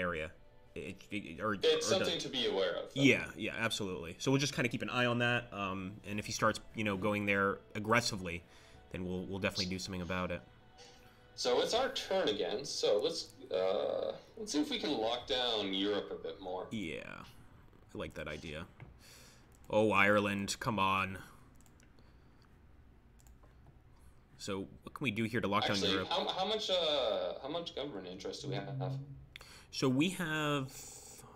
area. It's something to be aware of. Though. Yeah, yeah, absolutely. So we'll just kind of keep an eye on that, and if he starts, going there aggressively, then we'll definitely do something about it. So it's our turn again. So let's see if we can lock down Europe a bit more. Yeah, I like that idea. Oh, Ireland, come on. So what can we do here to lock down Europe? How much government interest do we have? So we have,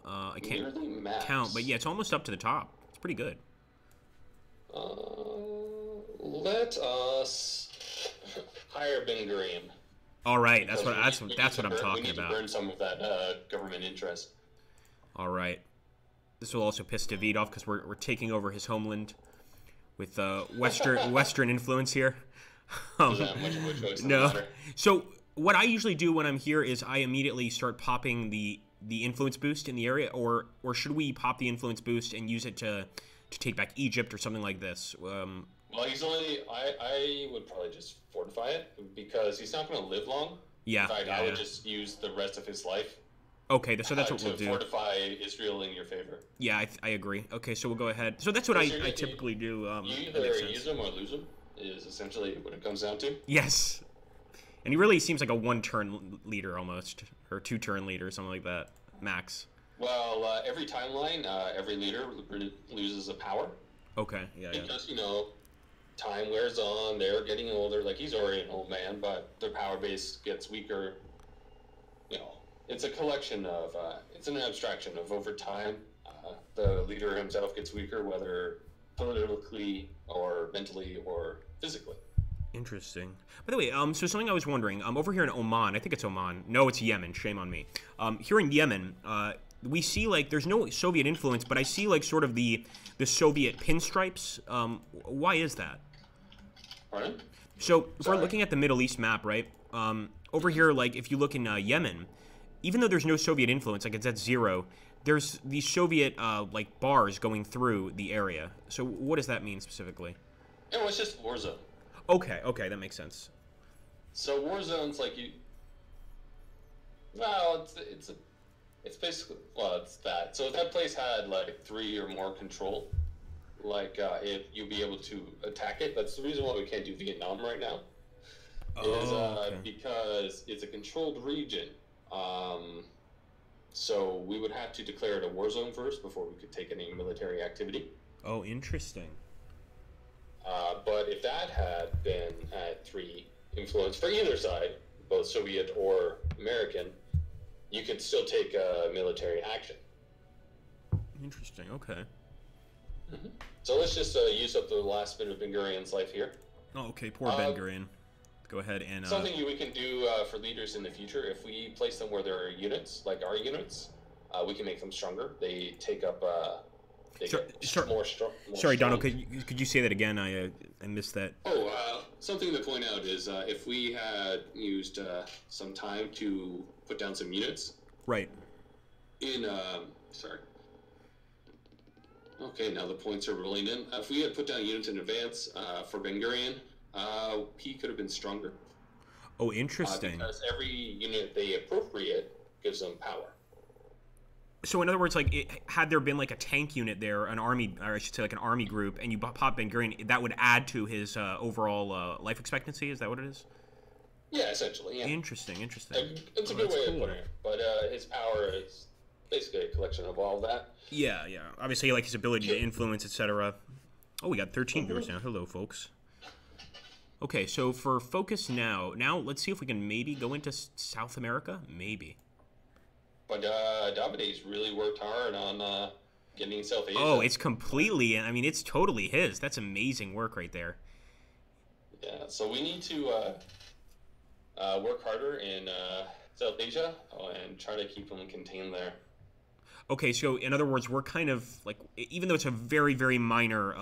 I can't count, but yeah, it's almost up to the top. It's pretty good. Let us hire Ben Gurion. All right, that's what I'm talking about. We need to burn some of that government interest. All right, this will also piss David off because we're taking over his homeland with Western influence here. No. So what I usually do when I'm here is I immediately start popping the influence boost in the area, or should we pop the influence boost and use it to take back Egypt or something like this? Well, I would probably just fortify it because he's not going to live long. Yeah. In fact, I would just use the rest of his life. Okay, so that's what we'll do. To fortify Israel in your favor. Yeah, I agree. Okay, so we'll go ahead. So that's what I typically do. You either use them or lose them is essentially what it comes down to. Yes. And he really seems like a one-turn leader almost, or two-turn leader, something like that, max. Well, every timeline, every leader loses a power. Okay, yeah. Because, time wears on, they're getting older. Like, he's already an old man, but their power base gets weaker. It's a collection of, it's an abstraction of over time. The leader himself gets weaker, whether politically or mentally or physically. Interesting. By the way, so something I was wondering, over here in Oman, I think it's Oman. No, it's Yemen. Shame on me. Here in Yemen, we see, like, there's no Soviet influence, but I see, like, sort of the Soviet pinstripes. Why is that? Pardon? So, if we're looking at the Middle East map, right, over here, like, if you look in Yemen, even though there's no Soviet influence, like, it's at 0, there's these Soviet, like, bars going through the area. So, what does that mean specifically? Yeah, it's just war zone. Okay, that makes sense. So war zones, like well, it's basically, well, it's that. So if that place had like 3 or more control, like if you'll be able to attack it. That's the reason why we can't do Vietnam right now. Because it's a controlled region. So we would have to declare it a war zone first before we could take any military activity. Oh, interesting. But if that had been at 3 influence for either side, both Soviet or American, you could still take military action. Interesting, okay. Mm-hmm. So let's just use up the last bit of Ben Gurion's life here. Oh, okay, poor Ben Gurion. Go ahead and... Something we can do for leaders in the future, if we place them where there are units, like our units, we can make them stronger. They take up... Sorry, Donald. Could you say that again? I missed that. Something to point out is if we had used some time to put down some units. Right. Sorry. Okay, now the points are rolling in. If we had put down units in advance for Ben Gurion, he could have been stronger. Oh, interesting. Because every unit they appropriate gives them power. So in other words, like, had there been like a tank unit there, an army, or I should say like an army group, and you pop Ben Gurion, that would add to his overall life expectancy? Is that what it is? Yeah, essentially, yeah. Interesting. It's a good way of putting it. But his power is basically a collection of all that. Yeah. Obviously, like his ability to influence, etc. Oh, we got 13 viewers now. Hello, folks. Okay, so for focus now let's see if we can maybe go into South America. Maybe. But Davide's really worked hard on getting South Asia. Oh, it's completely, I mean, it's totally his. That's amazing work right there. Yeah, so we need to work harder in South Asia and try to keep them contained there. Okay, so in other words, we're kind of, like, even though it's a very, very minor,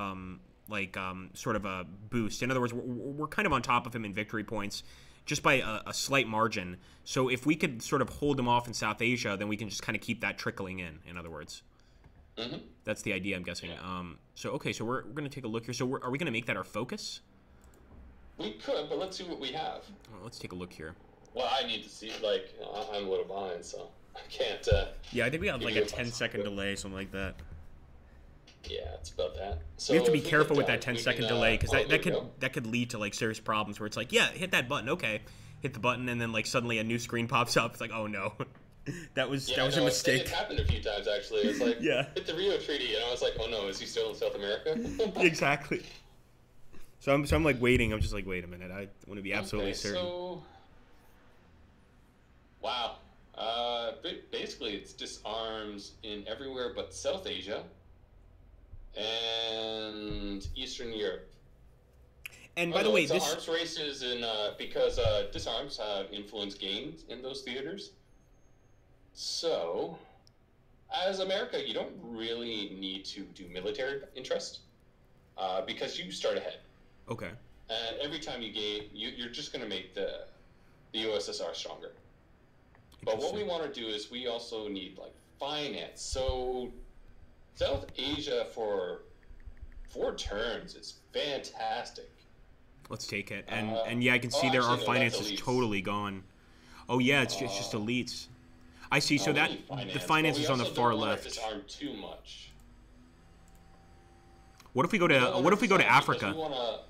sort of a boost, in other words, we're kind of on top of him in victory points, just by a slight margin. So if we could sort of hold him off in South Asia, then we can just kind of keep that trickling in other words. Mm-hmm. That's the idea, I'm guessing. Yeah. So we're going to take a look here. So are we going to make that our focus? We could, but let's see what we have. Let's take a look here. Well, I need to see, like, I'm a little behind, so. I can't. Yeah, I think we have give like you a much 10-second delay, something like that. Yeah, it's about that. So We have to be if we careful get with that done, we 10-second can, delay because oh, that, there that we could go. that could lead to like serious problems where it's like, yeah, hit that button, okay, hit the button, and then like suddenly a new screen pops up. It's like, oh no, that was Yeah, a no, mistake. It's happened a few times actually. It's like Yeah. hit the Rio Treaty, and I was like, oh no, is he still in South America? Exactly. So I'm like waiting. I'm just like, wait a minute. I want to be absolutely Okay, certain. so wow. Basically, it's disarms in everywhere but South Asia and Eastern Europe. And Oh, by the no, way, it's this arms races in because disarms have influence gained in those theaters. So, as America, you don't really need to do military interest because you start ahead, okay. and every time you gain, you're just going to make the USSR stronger. But what we Interesting. want to do is we also need like finance. So South Asia for 4 turns is fantastic. Let's take it. And yeah, I can oh, see there our actually, no, finance that's is elites. totally gone. Oh yeah, it's just elites. I see. So We that need the but finance we is on the also far don't wanna left. disarm too much. What if we go We don't to wanna what if we go to disarm because Africa?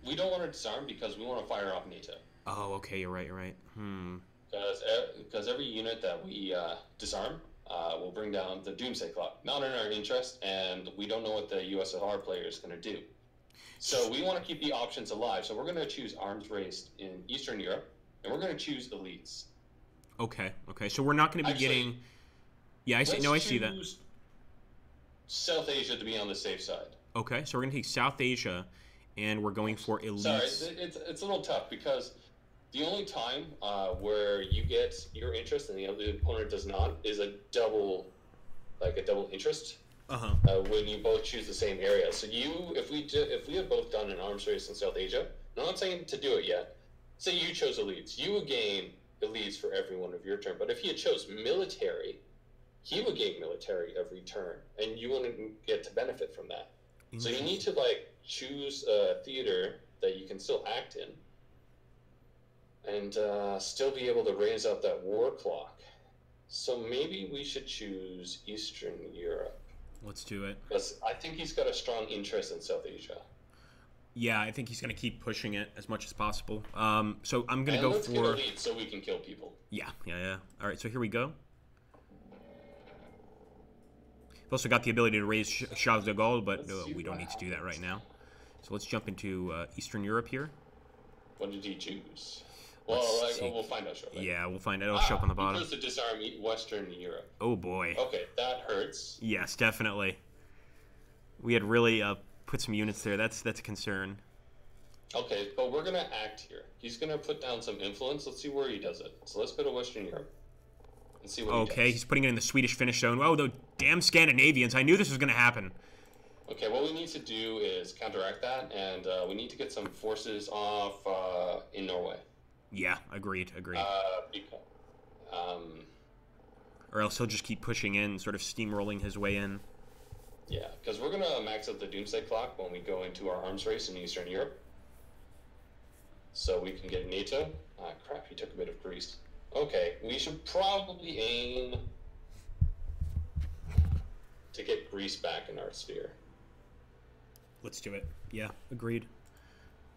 we don't want to disarm because we want to fire off NATO. Oh, okay, you're right. You're right. Because every unit that we disarm will bring down the Doomsday Clock. Not in our interest, and we don't know what the USSR player is going to do. So we want to keep the options alive. So we're going to choose arms race in Eastern Europe, and we're going to choose elites. Okay. Okay. So we're not going to be Actually, getting. Yeah, I see. No, I see that. choose South Asia to be on the safe side. Okay, so we're gonna take South Asia, and we're going for elites. Sorry, it's a little tough because the only time where you get your interest and the other opponent does not is a double interest. Uh-huh. When you both choose the same area. So if we have both done an arms race in South Asia, I'm not saying to do it yet. Say you chose elites, you would gain elites for every one of your turn. But if he had chose military, he would gain military every turn, and you wouldn't get to benefit from that. So you need to choose a theater that you can still act in, and still be able to raise up that war clock. So maybe we should choose Eastern Europe. Let's do it. Because I think he's got a strong interest in South Asia. Yeah, I think he's gonna keep pushing it as much as possible. So I'm gonna And go let's for. get elites so we can kill people. Yeah. All right, so here we go. We've also got the ability to raise Charles de Gaulle, but we don't need to do that right now. So let's jump into Eastern Europe here. What did he choose? Well, we'll find out shortly. Yeah, we'll find out. It'll show up on the bottom. He chose to disarm Western Europe. Oh boy. Okay, that hurts. Yes, definitely. We had really put some units there. That's a concern. Okay, but we're gonna act here. He's gonna put down some influence. Let's see where he does it. So let's go to Western Europe and see what he Okay, does. he's putting it in the Swedish-Finnish zone. Oh, the damn Scandinavians! I knew this was gonna happen. Okay, what we need to do is counteract that, and we need to get some forces off in Norway. Yeah, agreed. Because, Or else he'll just keep pushing in, sort of steamrolling his way in. yeah, because we're gonna max out the Doomsday Clock when we go into our arms race in Eastern Europe, so we can get NATO. Ah, crap! He took a bit of Greece. Okay, we should probably aim to get Greece back in our sphere. Let's do it. Yeah, agreed.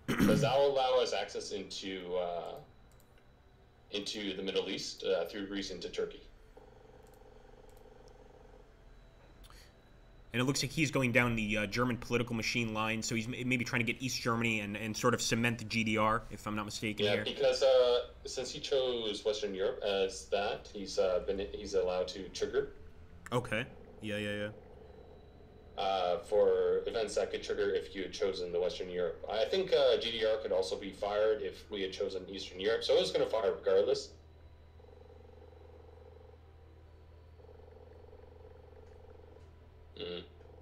Because that will allow us access into the Middle East through Greece into Turkey. And it looks like he's going down the German political machine line, so he's maybe trying to get East Germany and sort of cement the GDR, if I'm not mistaken. Yeah, here. because since he chose Western Europe as that, he's allowed to trigger Okay. Yeah. for events that could trigger if you had chosen the Western Europe. I think GDR could also be fired if we had chosen Eastern Europe, so it was going to fire regardless.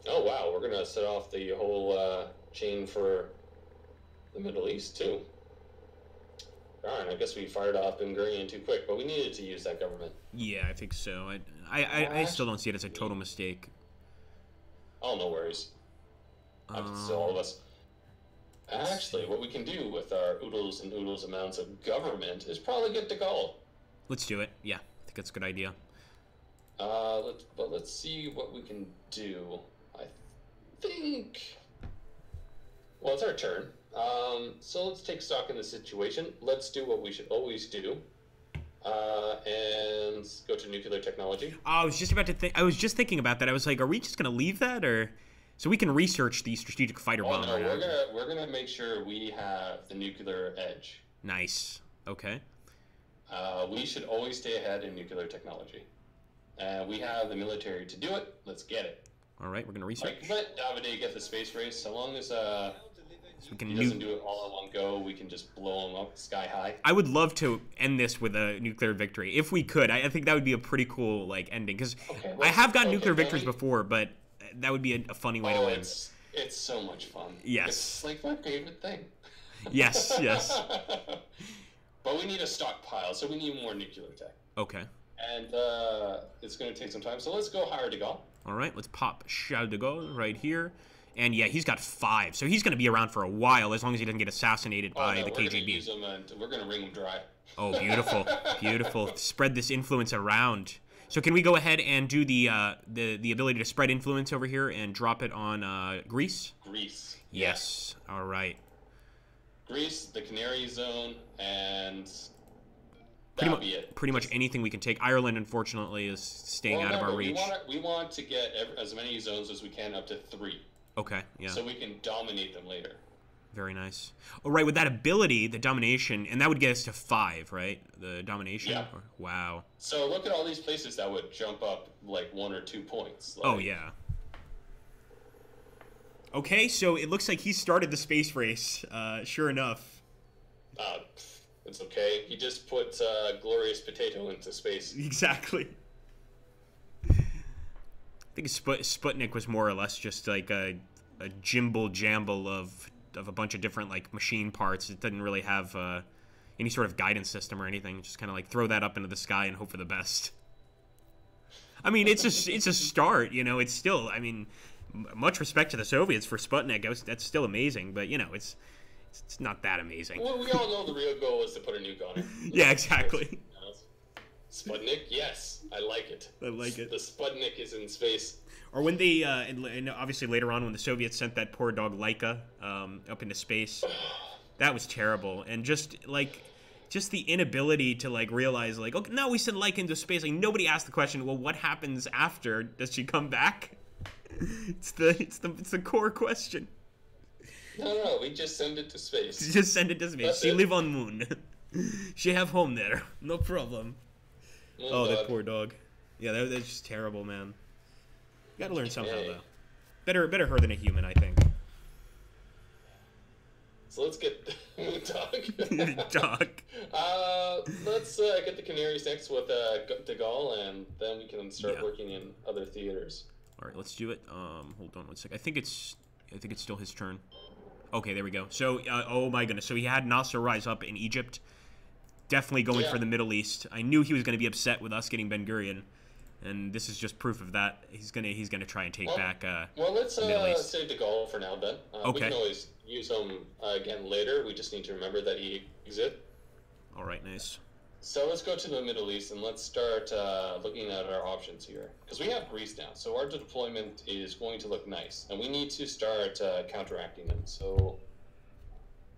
Oh wow, we're going to set off the whole chain for the Middle East too. Darn, I guess we fired off Ben Gurion too quick, but we needed to use that government. Yeah, I think so. I still don't see it as a total mistake. Oh, no worries. Happens to all of us. Actually, what we can do with our oodles and oodles amounts of government is probably get De Gaulle. Let's do it. Yeah, I think that's a good idea. Let's see what we can do. I think. Well, it's our turn. So let's take stock in the situation. Let's do what we should always do. And go to nuclear technology. I was just about to think. I was just thinking about that. I was like, are we just gonna leave that, or so we can research the strategic fighter bomb? No, we're gonna make sure we have the nuclear edge. Nice. Okay. We should always stay ahead in nuclear technology. We have the military to do it. Let's get it. All right, we're gonna research. Like, let Davide get the space race. So long as so we can he doesn't do it all in one go, we can just blow him up sky high. I would love to end this with a nuclear victory if we could. I think that would be a pretty cool like ending because I have gotten nuclear victories before, but that would be a funny way to win. It's so much fun. Yes, it's like my favorite thing. Yes. But we need a stockpile, so we need more nuclear tech. Okay. And it's going to take some time, so let's go hire de Gaulle. All right, let's pop Charles de Gaulle right here. And yeah, he's got 5, so he's going to be around for a while as long as he doesn't get assassinated by the KGB. We're going to use him and we're going to wring him dry. Oh, beautiful, beautiful. Spread this influence around. So can we go ahead and do the ability to spread influence over here and drop it on Greece? Greece. Yes. All right. Greece, the Canary Zone, and pretty much anything we can take. Ireland, unfortunately, is staying out of our reach. We want to get as many zones as we can, up to 3. Okay, yeah. So we can dominate them later. Very nice. Oh, right, with that ability, the domination, and that would get us to 5, right? The domination? Yeah. Wow. So look at all these places that would jump up like 1 or 2 points. Like, oh, yeah. Okay, so it looks like he started the space race, sure enough. It's okay. He just put Glorious Potato into space. Exactly. I think Sputnik was more or less just like a jimble jamble of a bunch of different like machine parts. It didn't really have any sort of guidance system or anything. Just kind of like throw that up into the sky and hope for the best. I mean, it's a start, you know. It's still, I mean, much respect to the Soviets for Sputnik. That's still amazing, but you know, it's not that amazing. Well, we all know the real goal is to put a nuke on it. Yeah, exactly. Sputnik, yes, I like it. I like it. The Sputnik is in space. Or when they, and obviously later on when the Soviets sent that poor dog Laika up into space, that was terrible. And just the inability to like realize like, okay, no, we sent Laika into space. Like nobody asked the question, well, what happens after? Does she come back? It's the core question. No, we just send it to space. Just send it to space. She live on moon. She have home there. No problem. Oh, that poor dog. Yeah, that's just terrible, man. You gotta learn somehow, though. Better her than a human, I think. So let's get Dog. Dog. Let's get the Canaries next with de Gaulle, and then we can start working in other theaters. All right, let's do it. Hold on one sec. I think it's still his turn. Okay, there we go. So, oh my goodness. So he had Nasser rise up in Egypt. Definitely going for the Middle East. I knew he was going to be upset with us getting Ben Gurion, and this is just proof of that. He's gonna try and take back. Well, let's save de Gaulle for now, then. Okay. We can always use him again later. We just need to remember that he exists. All right, nice. So let's go to the Middle East and let's start looking at our options here, because we have Greece now. So our deployment is going to look nice, and we need to start counteracting them. So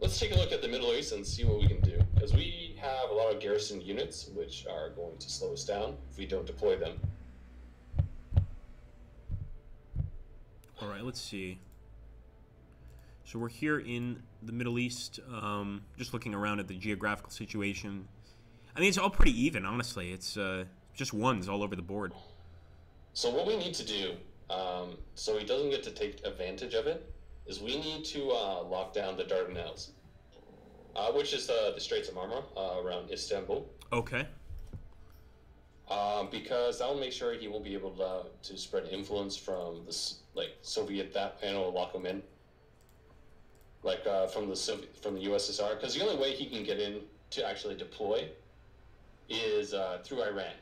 let's take a look at the Middle East and see what we can do, because we have a lot of garrison units, which are going to slow us down if we don't deploy them. All right, let's see. So we're here in the Middle East, just looking around at the geographical situation. I mean, it's all pretty even, honestly. It's just ones all over the board. So what we need to do, so he doesn't get to take advantage of it, is we need to lock down the Dardanelles, which is the Straits of Marmara around Istanbul. Okay. Because that will make sure he won't be able to spread influence from the Soviet and will lock him in, from the USSR. Because the only way he can get in to actually deploy is through Iran.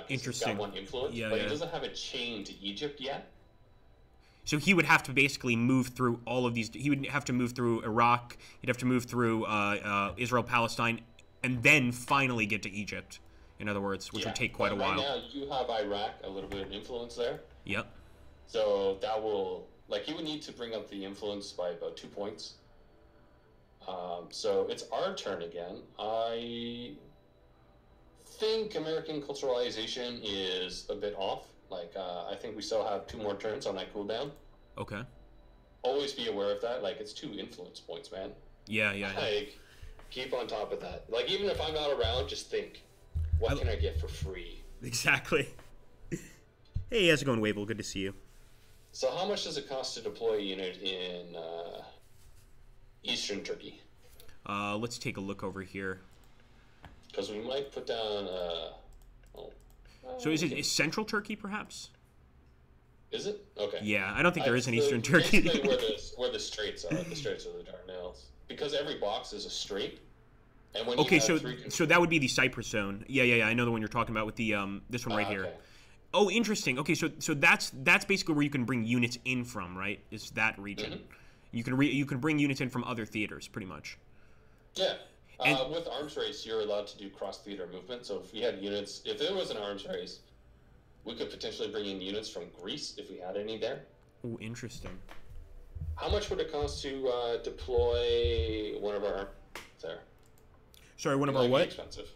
Interesting. He's got one influence, but he doesn't have a chain to Egypt yet. So he would have to basically move through all of these. He would have to move through Iraq. He'd have to move through Israel, Palestine, and then finally get to Egypt. In other words, which Yeah, would take quite a but right while. now you have Iraq a little bit of influence there, Yep. so that will like you would need to bring up the influence by about 2 points. So it's our turn again. I think American culturalization is a bit off. Like I think we still have 2 more turns on that cooldown. Okay. Always be aware of that. Like it's 2 influence points, man. Yeah, yeah, yeah. Like keep on top of that. Like even if I'm not around, just think, what can I get for free? Exactly. Hey, how's it going, Wavell? Good to see you. So how much does it cost to deploy a unit in Eastern Turkey? Let's take a look over here. Because we might put down. So is it Central Turkey, perhaps? Is it? Okay. Yeah, I don't think there is an Eastern Turkey. Basically where the straits are, the Straits of the Dardanelles. Because every box is a strait. And when Okay, you so have three so that would be the Cyprus zone. Yeah. I know the one you're talking about with the this one right here. Okay. Oh, interesting. Okay, so that's basically where you can bring units in from, right? Is that region? Mm-hmm. You can bring units in from other theaters, pretty much. Yeah. And- With arms race, you're allowed to do cross-theater movement. So if we had units, if there was an arms race, we could potentially bring in units from Greece if we had any there. Oh, interesting. How much would it cost to deploy one of our armies there? Sorry, one It of our might be what? expensive.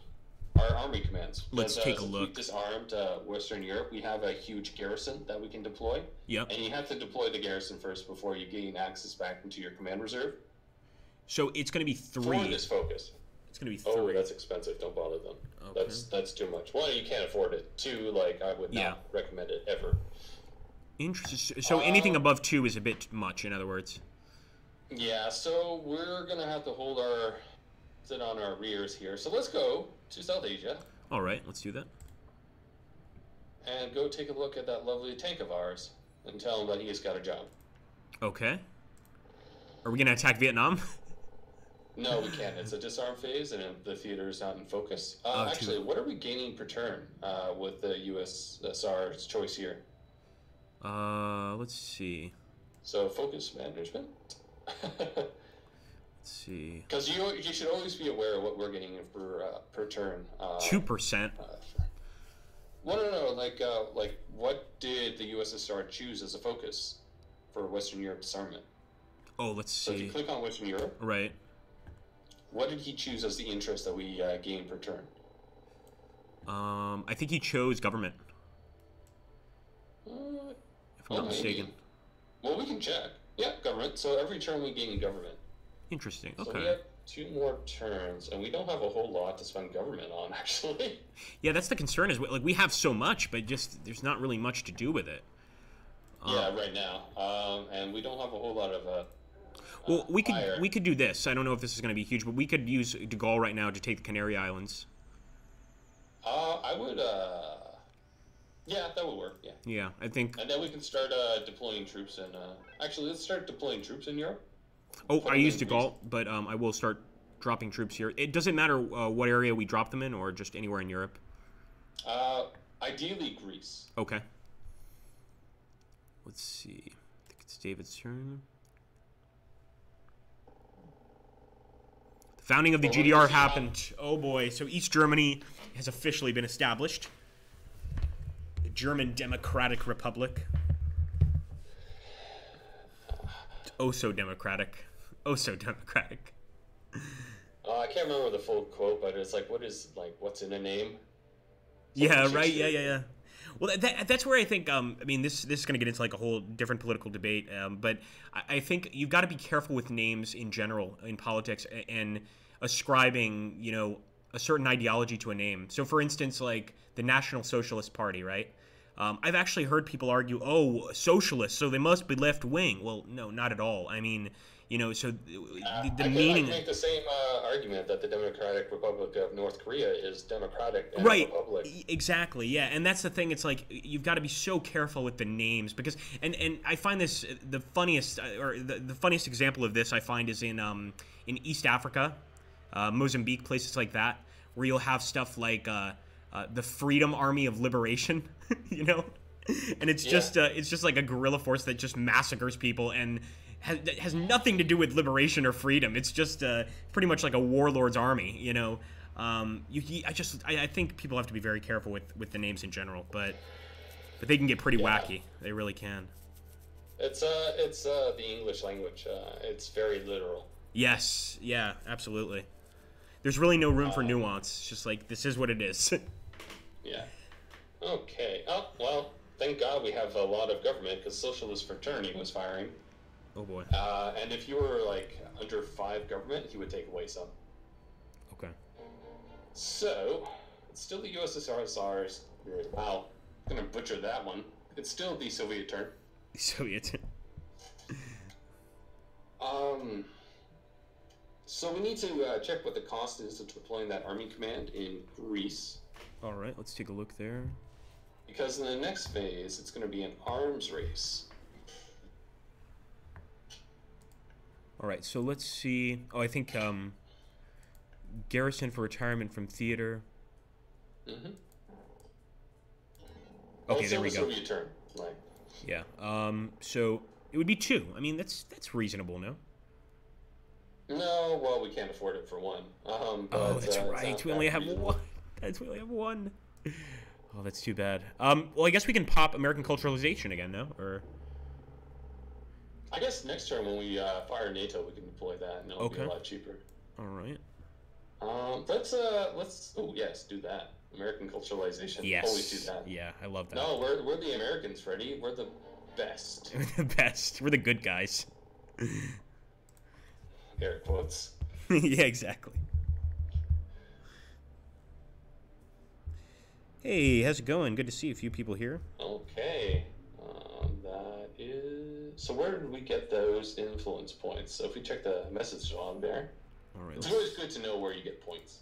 Our army commands. Let's Because, take a since look. We disarmed Western Europe. We have a huge garrison that we can deploy, Yep. and you have to deploy the garrison first before you gain access back into your command reserve. So it's going to be For 3. this focus. It's going to be 3. Oh, that's expensive. Don't bother them. Okay. That's too much. One, you can't afford it. Two, like I would not Yeah. recommend it ever. Interesting. So anything above 2 is a bit much, in other words. Yeah, so we're gonna have to hold our sit on our rears here. So let's go to South Asia All right, let's do that. and go take a look at that lovely tank of ours and tell him that he's got a job. Okay. Are we going to attack Vietnam? No, we can't. It's a disarm phase, and the theater is not in focus. Oh, Actually, what are we gaining per turn with the USSR's choice here? Let's see. So focus management. Let's see. Because you should always be aware of what we're getting per turn. 2%. Well, no. Like what did the USSR choose as a focus for Western Europe disarmament? Oh, let's So if you see. click on Western Europe, Right. what did he choose as the interest that we gain per turn? I think he chose government, if I'm not mistaken. Maybe. Well, we can check. Yeah, government. So every turn we gain government. Interesting. So we Okay. have 2 more turns, and we don't have a whole lot to spend government on, actually. Yeah, that's the concern. Is like we have so much, but just there's not really much to do with it. Yeah, right now. And we don't have a whole lot of Well, we fire. could do this. I don't know if this is going to be huge, but we could use De Gaulle right now to take the Canary Islands. I would, yeah, that would work, yeah. Yeah, I think. And then we can start deploying troops in, actually, let's start deploying troops in Europe. Oh, put I them used De in Gaulle, but I will start dropping troops here. It doesn't matter what area we drop them in, or just anywhere in Europe. Ideally, Greece. Okay. Let's see. I think it's David's turn. The founding of the Well, let me GDR see happened. Oh boy. So East Germany has officially been established. The German Democratic Republic. Oh so democratic. Oh so democratic. I can't remember the full quote, but it's like, what's in a name? Yeah, Something right. Yeah, Shakespeare. yeah. Well, that's where I think. I mean, this is going to get into like a whole different political debate. But I think you've got to be careful with names in general in politics and ascribing, a certain ideology to a name. So, for instance, like the National Socialist Party, right? I've actually heard people argue, "Oh, socialists, so they must be left wing." Well, no, not at all. I mean, so the meaning. I can make the same argument that the Democratic Republic of North Korea is democratic and Right, a republic. exactly, yeah, and that's the thing. It's like you've got to be so careful with the names because, and I find this the funniest or the funniest example of this I find is in East Africa, Mozambique, places like that, where you'll have stuff like the Freedom Army of Liberation, and it's just like a guerrilla force that just massacres people and has nothing to do with liberation or freedom. It's just pretty much like a warlord's army, I think people have to be very careful with the names in general, but they can get pretty wacky. They really can. It's the English language. It's very literal. Yes, yeah, absolutely. There's really no room for nuance. It's just like, this is what it is. Yeah. Okay. Oh, well, thank God we have a lot of government, because Socialist Fraternity was firing. Oh boy. And if you were, like, under 5 government, he would take away some. Okay. So, it's still the USSR's... Wow, I'm gonna butcher that one. It's still the Soviet term. Soviet. So we need to check what the cost is of deploying that army command in Greece. All right, let's take a look there. Because in the next phase, it's going to be an arms race. All right, so let's see. Oh, I think garrison for retirement from theater. Mm-hmm. Okay, there we go. Soviet term, right? Yeah. So it would be 2. I mean, that's reasonable, no? No, well, we can't afford it for 1. But, oh, that's right. We only have 1. We only have 1. Oh, that's too bad. Well, I guess we can pop American culturalization again, no? Or I guess next term when we fire NATO, we can deploy that, and it'll be a lot cheaper. All right. Let's oh yes, do that. American culturalization. Yes. Always do that. Yeah, I love that. No, we're the Americans, Freddie. We're the best. We're the best. We're the good guys. Air quotes. Yeah, exactly. Hey, how's it going? Good to see a few people here. Okay. That is... So where did we get those influence points? So if we check the message on there, all right, it's always good to know where you get points.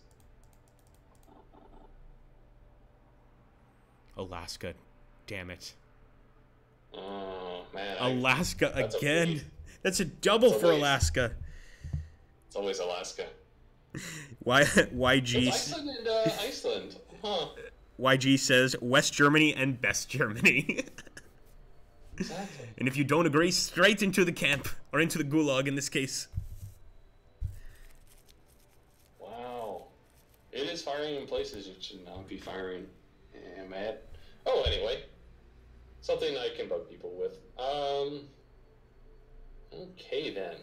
Alaska. Damn it. Oh, man. Alaska again. That's a double for Alaska. It's always Alaska. YG. It's Iceland and Iceland. Huh. YG says West Germany and best Germany. Exactly. And if you don't agree, straight into the camp. Or into the gulag in this case. Wow. It is firing in places it should not be firing. Yeah, mad. Oh, anyway. Something I can bug people with. Okay, then.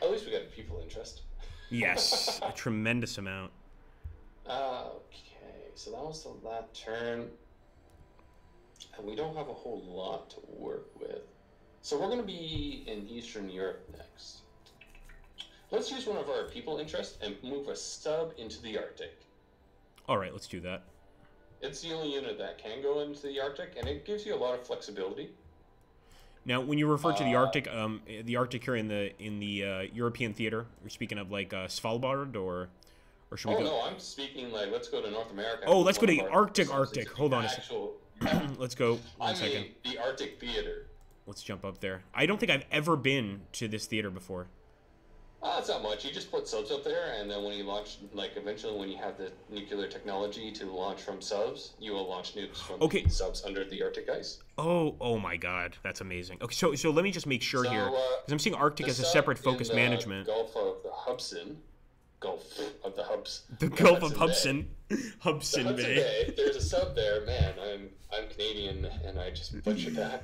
At least we got a people interest. Yes, a tremendous amount. Okay, so that was that turn. And we don't have a whole lot to work with. So we're going to be in Eastern Europe next. Let's use one of our people interest and move a sub into the Arctic. All right, let's do that. It's the only unit that can go into the Arctic, and it gives you a lot of flexibility. Now, when you refer to the Arctic here in the European theater, you're speaking of like Svalbard, or should we go? Oh no, I'm speaking like let's go to North America. Oh, let's go to the Arctic. Hold on a second. Let's go. One second. The Arctic Theater. Let's jump up there. I don't think I've ever been to this theater before. It's not much. You just put subs up there, and then when you launch, like eventually when you have the nuclear technology to launch from subs, you will launch nukes from the subs under the Arctic ice. Oh my God, that's amazing. Okay, so let me just make sure here, because I'm seeing Arctic as a separate focus management. Gulf of the Hudson. Gulf of the Hubs. The Gulf of Hudson. Hudson Bay. There's a sub there, man. I'm Canadian, and I just butchered that.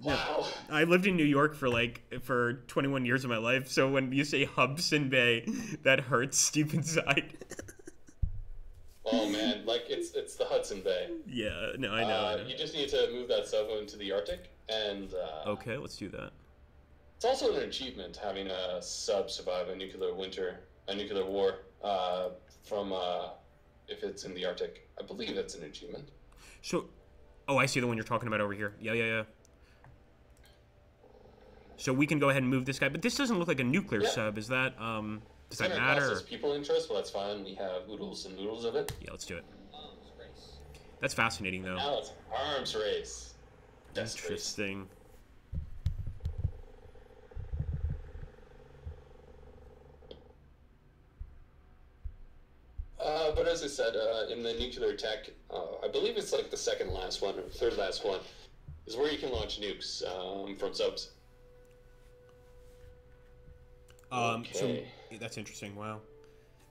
Wow. I lived in New York for 21 years of my life, so when you say Hudson Bay, that hurts deep inside. Oh man, like it's the Hudson Bay. Yeah, no, I know. You just need to move that sub into the Arctic, and okay, let's do that. It's also an achievement having a sub survive a nuclear war from if it's in the Arctic. I believe that's an achievement. So, I see the one you're talking about over here. Yeah. So we can go ahead and move this guy, but this doesn't look like a nuclear sub. Is that does that matter? People interest. Well, that's fine. We have oodles and noodles of it. Yeah, let's do it. That's fascinating, though. Now it's arms race. Interesting. But as I said, in the nuclear tech, I believe it's like the second last one or third last one, is where you can launch nukes from subs. So that's interesting. Wow.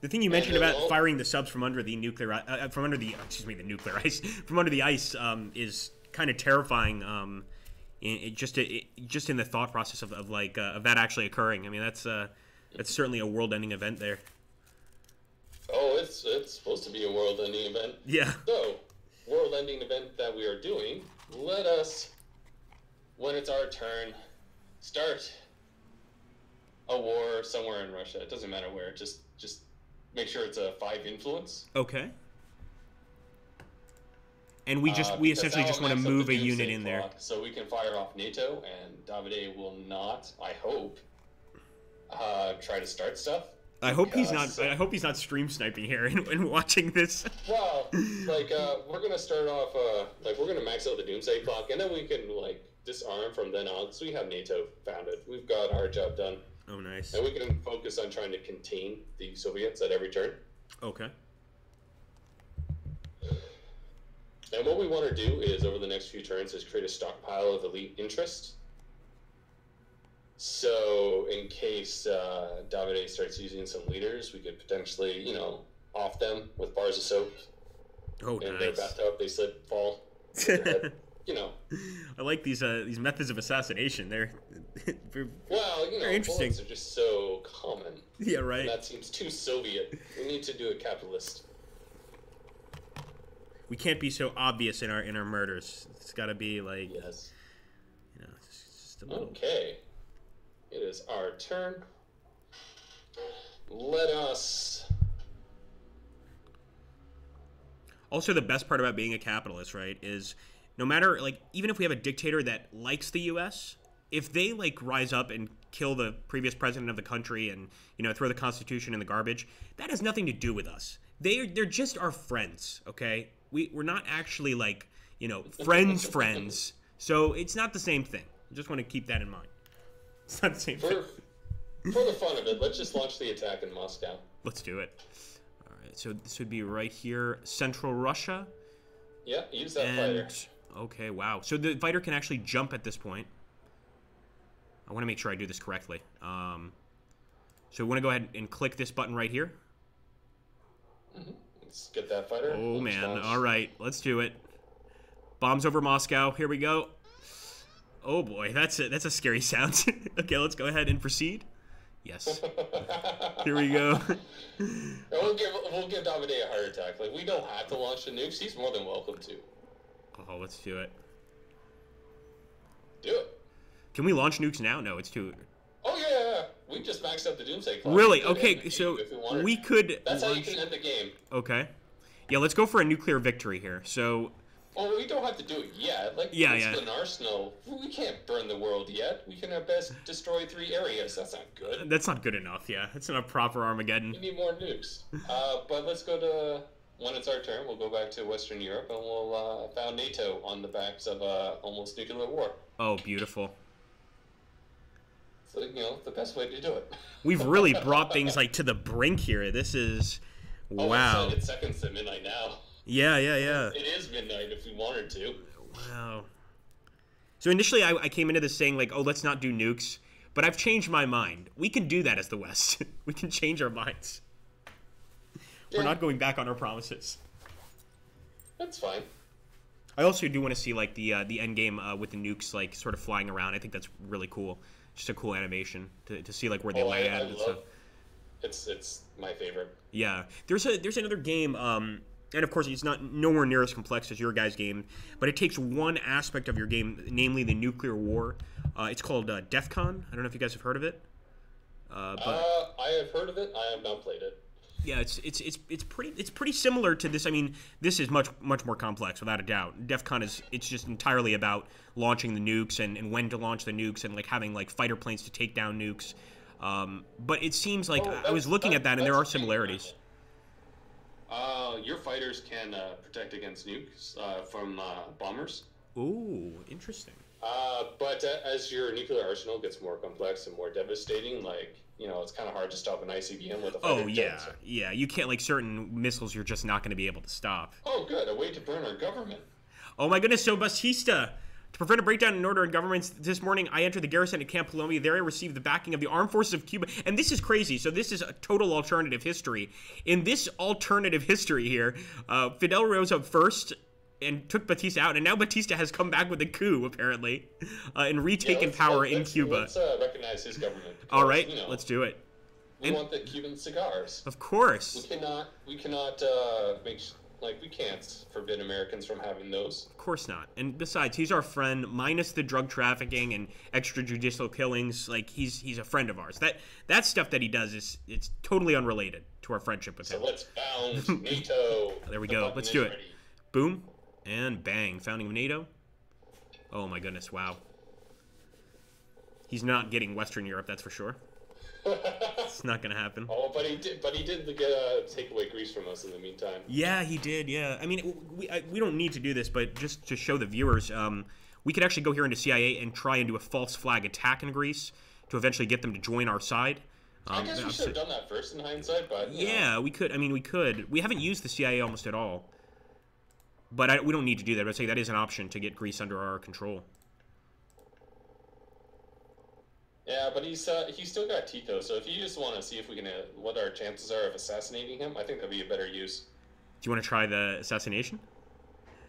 The thing you mentioned And about firing the subs from under the nuclear, the nuclear ice, from under the ice, is kind of terrifying. Just in the thought process of that actually occurring. I mean, that's certainly a world-ending event there. Oh, it's supposed to be a world-ending event. Yeah. So, world-ending event that we are doing. Let us, when it's our turn, start a war somewhere in Russia. It doesn't matter where. Just make sure it's a 5 influence. Okay. And we essentially just want to move a unit in there. So we can fire off NATO, and Davide will not, I hope, try to start stuff. I hope he's not. I hope he's not stream sniping here and watching this. Well, we're gonna start off. We're gonna max out the Doomsday clock, and then we can disarm from then on. So we have NATO founded. We've got our job done. Oh, nice. And we can focus on trying to contain the Soviets at every turn. Okay. And what we want to do is, over the next few turns, is create a stockpile of elite interest. So, in case Davide starts using some leaders, we could potentially, off them with bars of soap. Oh, in nice. their bathtub, they slip, fall, hit their head, I like these methods of assassination. They're very interesting. Bullets are just so common. Yeah, right. And that seems too Soviet. We need to do a capitalist. We can't be so obvious in our murders. It's got to be yes. Just a little. Okay. It is our turn. Let us. Also, the best part about being a capitalist, right, is no matter, even if we have a dictator that likes the U.S., if they, rise up and kill the previous president of the country and, throw the Constitution in the garbage, that has nothing to do with us. They're just our friends, okay? We're not actually, friends. So it's not the same thing. I just want to keep that in mind. It's not the same thing. For the fun of it, let's just launch the attack in Moscow. Let's do it. All right, so this would be right here, Central Russia. Yeah, use that fighter. Okay, wow. So the fighter can actually jump at this point. I want to make sure I do this correctly. So we want to go ahead and click this button right here. Mm-hmm. Let's get that fighter. Oh, man. All right, let's do it. Bombs over Moscow. Here we go. Oh, boy. That's a scary sound. Okay, let's go ahead and proceed. Yes. Here we go. We'll give Davide a heart attack. We don't have to launch the nukes. He's more than welcome to. Oh, let's do it. Do it. Can we launch nukes now? No, it's too... Oh, yeah. We just maxed out the Doomsday clock. Really? Okay, so we could... That's how you can end the game. Okay. Yeah, let's go for a nuclear victory here. So... Well, we don't have to do it yet. It's an arsenal. We can't burn the world yet. We can at best destroy 3 areas. That's not good. That's not good enough, yeah. That's not a proper Armageddon. We need more nukes. But let's go to... When it's our turn, we'll go back to Western Europe, and we'll found NATO on the backs of almost nuclear war. Oh, beautiful. So, the best way to do it. We've really brought things, to the brink here. This is... Wow. It's seconds to midnight now. Yeah. It is midnight if we wanted to. Wow. So initially I came into this saying, let's not do nukes. But I've changed my mind. We can do that as the West. We can change our minds. Yeah. We're not going back on our promises. That's fine. I also do want to see, the end game with the nukes, sort of flying around. I think that's really cool. Just a cool animation to see, where they land and stuff. It's my favorite. Yeah. There's another game, and of course it's nowhere near as complex as your guys' game, but it takes one aspect of your game, namely the nuclear war. It's called DEF CON. I don't know if you guys have heard of it. I have heard of it. I have not played it. Yeah, it's pretty similar to this. I mean, this is much more complex, without a doubt. DEF CON it's just entirely about launching the nukes and when to launch the nukes and having fighter planes to take down nukes. But it seems I was looking at that, and there are similarities. Your fighters can protect against nukes from bombers. Ooh, interesting. But as your nuclear arsenal gets more complex and more devastating, it's kind of hard to stop an ICBM with a fighter jet. Yeah. You can't, certain missiles you're just not going to be able to stop. Oh, good. A way to burn our government. Oh, my goodness. So, Batista, prevent a breakdown in order in governments, this morning I entered the garrison at Camp Palomi. There I received the backing of the armed forces of Cuba. And this is crazy. So this is a total alternative history. In this alternative history here, Fidel rose up first and took Batista out, and now Batista has come back with a coup, apparently, and retaken power in Cuba. Let's recognize his government. Because, all right, let's do it. We want the Cuban cigars. Of course. We cannot we can't forbid Americans from having those. Of course not. And besides, he's our friend, minus the drug trafficking and extrajudicial killings. Like, he's a friend of ours. That stuff that he does it's totally unrelated to our friendship with him. So let's found NATO. There we go. Let's do it. Ready. Boom. And bang. Founding of NATO. Oh my goodness, wow. He's not getting Western Europe, that's for sure. It's not gonna happen. Oh, but he did take away Greece from us in the meantime. Yeah, he did, yeah. I mean, we don't need to do this, but just to show the viewers, we could actually go here into CIA and try and do a false flag attack in Greece to eventually get them to join our side. I guess we should have done that first in hindsight, but... Yeah, we could. I mean, we could. We haven't used the CIA almost at all. But we don't need to do that. But I'd say that is an option to get Greece under our control. Yeah, but he's still got Tito, so if you just want to see if we can, what our chances are of assassinating him, I think that'd be a better use. Do you want to try the assassination?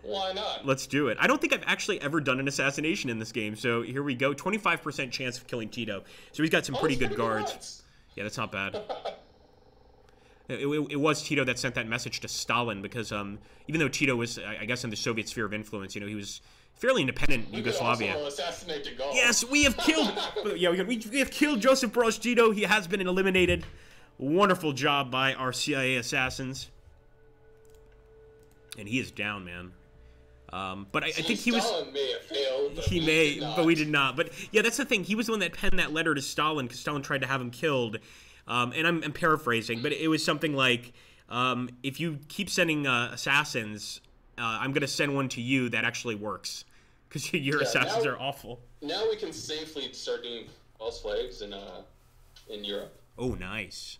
Why not? Let's do it. I don't think I've actually ever done an assassination in this game, so here we go. 25% chance of killing Tito. So he's got some pretty good guards. Nuts. Yeah, that's not bad. It was Tito that sent that message to Stalin because even though Tito was, I guess, in the Soviet sphere of influence, he was fairly independent in Yugoslavia. Could also assassinate De Gaulle. Yes, we have killed. Yeah, we have killed Joseph Broz Tito. He has been eliminated. Wonderful job by our CIA assassins. And he is down, man. But I think he was. Stalin may have failed. But we did not. But yeah, that's the thing. He was the one that penned that letter to Stalin because Stalin tried to have him killed. And I'm paraphrasing, but it was something like, if you keep sending assassins, I'm going to send one to you that actually works. Because your assassins are awful. Now we can safely start doing false flags in Europe. Oh, nice.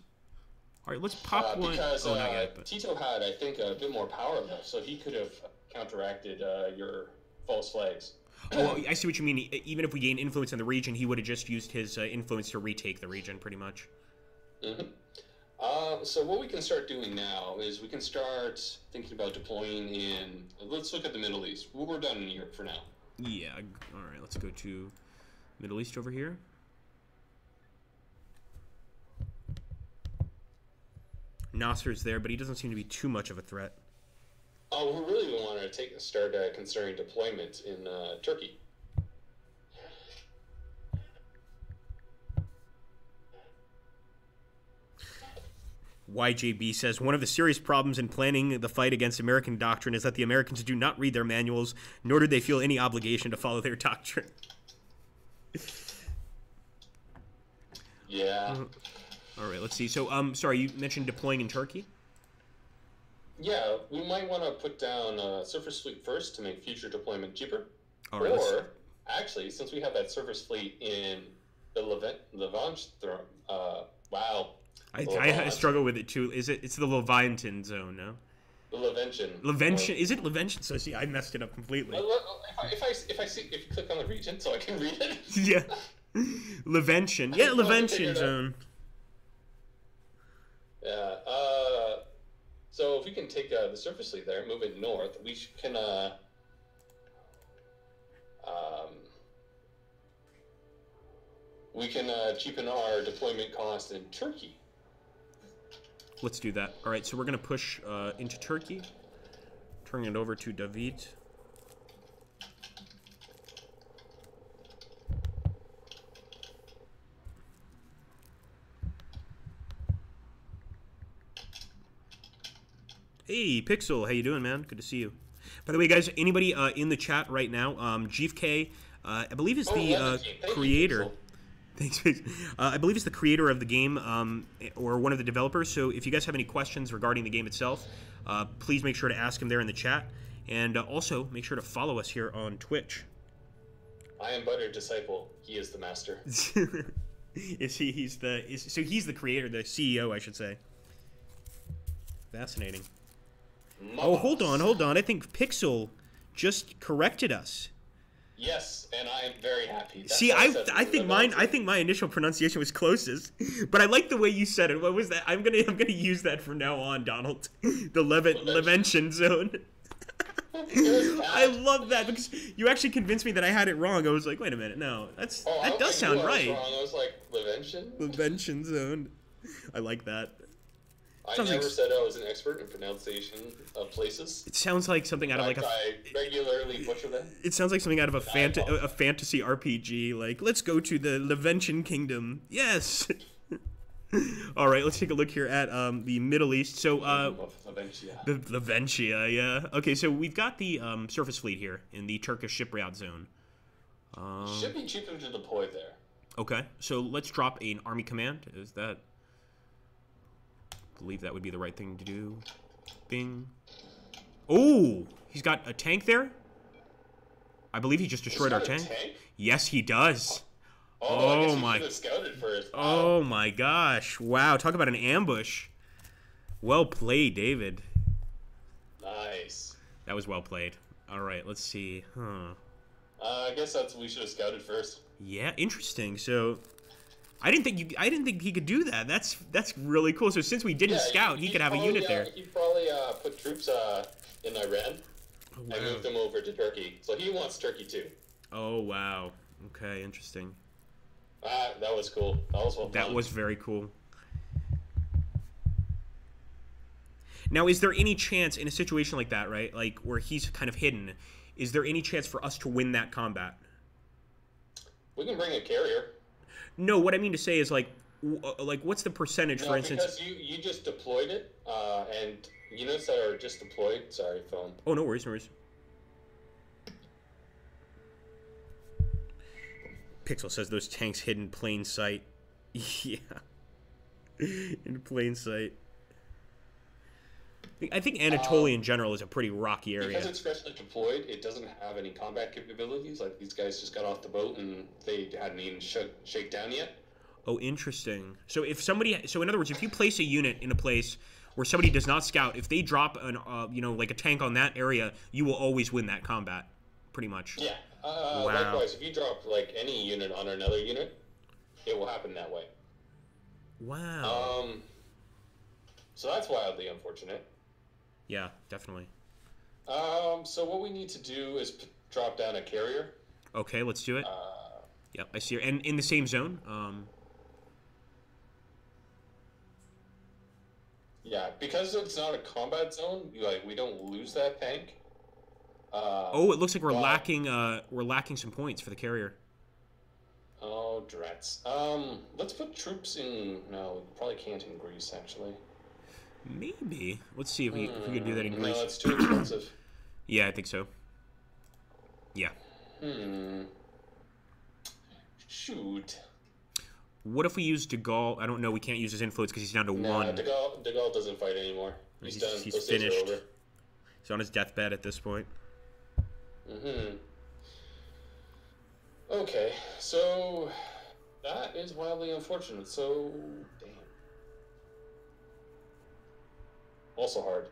All right, let's pop one. Because not yet, but... Tito had, I think, a bit more power left, so he could have counteracted your false flags. Oh, I see what you mean. Even if we gain influence in the region, he would have just used his influence to retake the region, pretty much. Mm-hmm. So what we can start doing now is we can start thinking about deploying in... Let's look at the Middle East. We're done in Europe for now. Yeah, all right, let's go to Middle East over here. Nasser's there, but he doesn't seem to be too much of a threat. Oh, we really want to start considering deployment in Turkey. YJB says, one of the serious problems in planning the fight against American doctrine is that the Americans do not read their manuals, nor do they feel any obligation to follow their doctrine. Yeah. All right, let's see. So, sorry, you mentioned deploying in Turkey? Yeah, we might want to put down Surface Fleet first to make future deployment cheaper. All right, or, actually, since we have that Surface Fleet in the Levant, wow. I struggle with it too. It's the Leviathan zone, no? The Leventian. Leventian. Is it Leventian? So see, I messed it up completely. If you click on the region so I can read it. Yeah. Leventian. Yeah, Leventian zone. Yeah. So if we can take the Surface Fleet there, move it north, we can cheapen our deployment cost in Turkey. Let's do that. All right, so we're going to push into Turkey. Turning it over to David. Hey, Pixel. How you doing, man? Good to see you. By the way, guys, anybody in the chat right now, GFK, I believe is the creator. Thanks. I believe it's the creator of the game or one of the developers. So if you guys have any questions regarding the game itself, please make sure to ask him there in the chat. And also make sure to follow us here on Twitch. I am but a disciple. He is the master. Is he? He's the creator, the CEO, I should say. Fascinating. Oh, hold on. I think Pixel just corrected us. Yes, and I'm very happy. That's See, why said I think mine. I Levanti. think my initial pronunciation was closest, but I like the way you said it. What was that? I'm gonna use that from now on, Donald. The Levention zone. It was I bad. love that because you actually convinced me that I had it wrong. I was like, wait a minute, no, Oh, that does I sound knew I was right. wrong. I was like, Levention? Levention zone. I like that. I Sounds never like- said I was an expert in pronunciation of places. It sounds like something out of like a. I regularly butcher them. It sounds like something out of a apologize. a fantasy RPG. Like, let's go to the Levention Kingdom. Yes. All right, let's take a look here at the Middle East. So, Leventia. the Leventia, yeah. Okay, so we've got the surface fleet here in the Turkish shipyard zone. Should be cheaper to deploy there. Okay, so let's drop an army command. Is that? I believe that would be the right thing to do. Bing. Oh, he's got a tank there. I believe he just destroyed our Is that a tank. tank? Yes, he does. Oh, I guess Oh we my- should have scouted first. Oh my gosh! Wow, talk about an ambush. Well played, David. Nice. That was well played. All right, let's see. Huh. I guess we should have scouted first. Yeah, interesting. So, I didn't think he could do that. That's really cool. So since we didn't scout, he could have a unit there. He probably put troops in Iran Oh, and wow. moved them over to Turkey. So he wants Turkey too. Oh wow. Okay, interesting. That was cool. That was well That done. was very cool. Now, is there any chance in a situation like that, right? Like where he's kind of hidden, is there any chance for us to win that combat? We can bring a carrier. No, what I mean to say is like what's the percentage, No, for instance? because you just deployed it, and units that are just deployed. Sorry, phone. Oh, no worries, no worries. Pixel says those tanks hid in plain sight. Yeah. In plain sight. I think Anatolia in general is a pretty rocky area. Because it's freshly deployed, it doesn't have any combat capabilities. Like these guys just got off the boat and they hadn't even shake down yet. Oh, interesting. So if somebody, so in other words, if you place a unit in a place where somebody does not scout, if they drop an, like a tank on that area, you will always win that combat, pretty much. Yeah. Wow. Likewise, if you drop like any unit on another unit, it will happen that way. Wow. So that's wildly unfortunate. Yeah, definitely. So what we need to do is drop down a carrier. Okay, let's do it. Yep, I see her. And in the same zone. Yeah, because it's not a combat zone, we don't lose that tank. Oh, it looks like we're well- lacking some points for the carrier. Oh, drats. Let's put troops in. No, we probably can't in Greece, actually. Maybe. Let's see if we could do that in Greece. No, it's too expensive. Yeah, I think so. Yeah. Shoot. What if we use De Gaulle? I don't know. We can't use his influence because he's down to No, one. De Gaulle doesn't fight anymore. He's done. He's Those days are finished. over. He's on his deathbed at this point. Okay, so that is wildly unfortunate. So, damn. Also hard.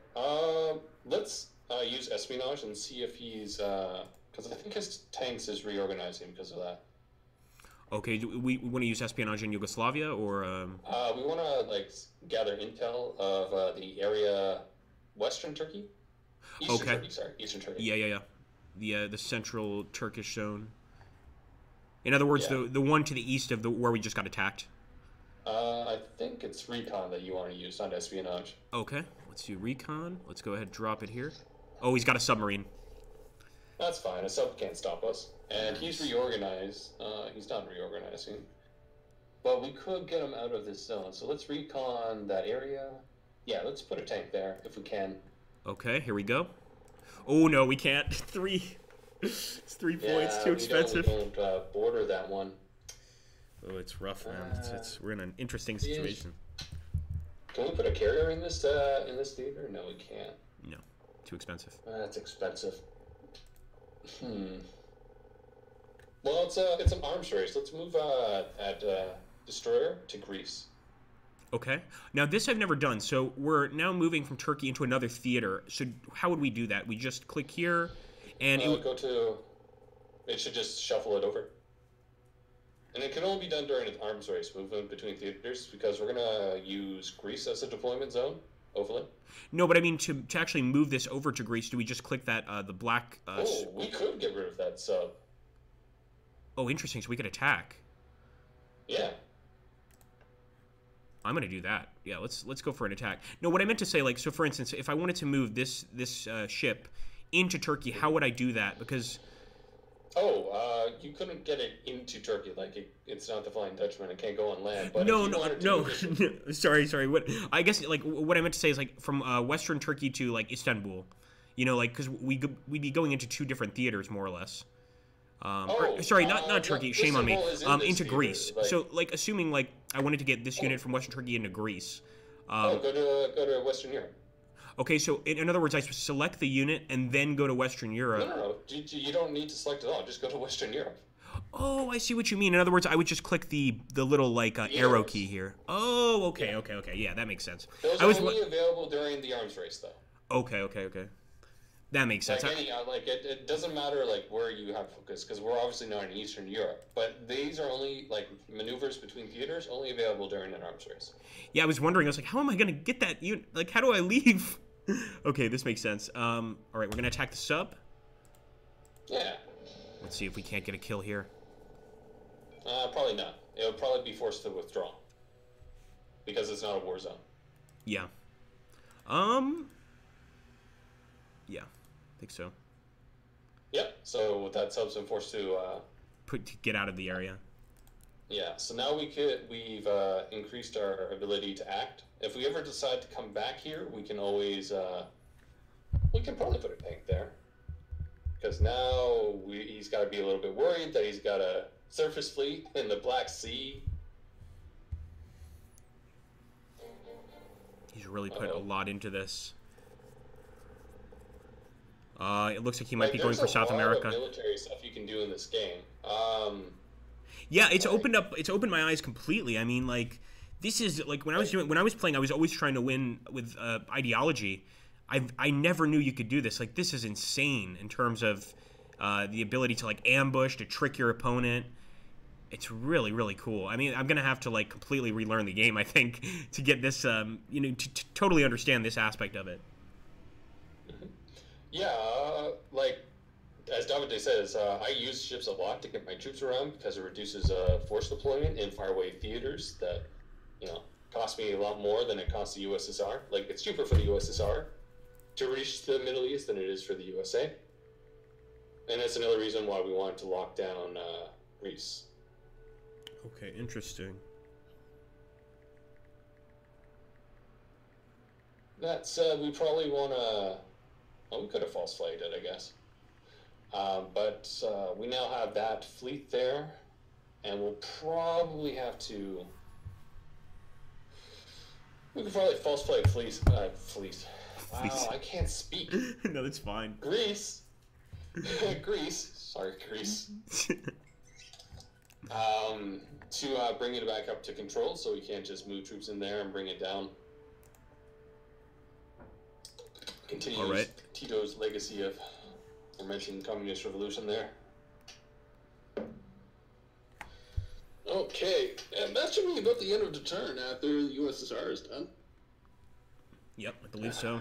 Let's use espionage and see if he's because I think his tanks is reorganizing because of that. Okay, do we want to use espionage in Yugoslavia or? We want to gather intel of the area, Western Turkey. Eastern Okay. Turkey, sorry, Eastern Turkey. Yeah. The central Turkish zone. In other words, Yeah. the one to the east of where we just got attacked. I think it's recon that you want to use, not espionage. Okay, let's do recon. Let's go ahead and drop it here. Oh, he's got a submarine. That's fine. A sub can't stop us. And he's reorganized. He's not reorganizing. But we could get him out of this zone. So let's recon that area. Yeah, let's put a tank there if we can. Okay, here we go. Oh no, we can't. It's 3 points. Too expensive. We don't border that one. Oh, it's rough, man. We're in an interesting situation. Can we put a carrier in this theater? No, we can't. No, too expensive. That's expensive. Well, it's an arms race. Let's move at destroyer to Greece. Okay. Now this I've never done. So we're now moving from Turkey into another theater. So how would we do that? We just click here, and Go to It should just shuffle it over. And it can only be done during an arms race movement between theaters because we're going to use Greece as a deployment zone, hopefully. No, but I mean, to actually move this over to Greece, do we just click that, the black... we could get rid of that sub. Oh, interesting, so we could attack. Yeah. I'm going to do that. Yeah, let's go for an attack. No, what I meant to say, like, so for instance, if I wanted to move this ship into Turkey, how would I do that? Because... you couldn't get it into Turkey. Like, it's not the Flying Dutchman. It can't go on land. But no. Sorry. What I guess, like, what I meant to say is, like, from Western Turkey to, like, Istanbul. You know, like, because we'd be going into two different theaters, more or less. Not Turkey. Shame on me. Into Greece. Like, so, like, assuming, like, I wanted to get this unit from Western Turkey into Greece. Go to Western Europe. Okay, so in other words, I select the unit and then go to Western Europe. No. You don't need to select it all. Just go to Western Europe. Oh, I see what you mean. In other words, I would just click the little, like, arrow key here. Oh, okay. Yeah, that makes sense. Those are only available during the arms race, though. Okay. That makes sense. Like it doesn't matter, like, where you have focus, because we're obviously not in Eastern Europe. But these are only, like, maneuvers between theaters, only available during an arms race. Yeah, I was wondering. I was like, how am I going to get that unit? Like, how do I leave? Okay, this makes sense. All right, we're going to attack the sub. Yeah. Let's see if we can't get a kill here. Probably not. It'll probably be forced to withdraw. Because it's not a war zone. Yeah. Yeah, I think so. Yep, so with that sub's been forced to... get out of the area. Yeah, so now we've increased our ability to act. If we ever decide to come back here, we can always... we can probably put a tank there. Because now he's got to be a little bit worried that he's got a surface fleet in the Black Sea. He's really put a lot into this. It looks like he might be going for South America. There's a lot of military stuff you can do in this game. Yeah, it's opened my eyes completely. I mean, like, this is like when I was playing, I was always trying to win with ideology. I never knew you could do this. Like, this is insane in terms of the ability to, like, ambush, to trick your opponent. It's really, really cool. I mean, I'm gonna have to, like, completely relearn the game, I think, to get this, to totally understand this aspect of it. Yeah, like, as Davide says, I use ships a lot to get my troops around because it reduces force deployment in faraway theaters that, cost me a lot more than it costs the USSR. Like, it's cheaper for the USSR to reach the Middle East than it is for the USA. And that's another reason why we wanted to lock down Greece. Okay, interesting. That said, we probably want to... Well, we could have false flagged it, I guess. But we now have that fleet there, and we'll probably have to... We could probably false flag fleece. Wow, I can't speak. No, that's fine. Greece. Greece. Sorry, Greece. To bring it back up to control, so we can't just move troops in there and bring it down. Continues All right. Tito's legacy of mentioned communist revolution there. Okay, and that should be about the end of the turn after the USSR is done. Yep, I believe so.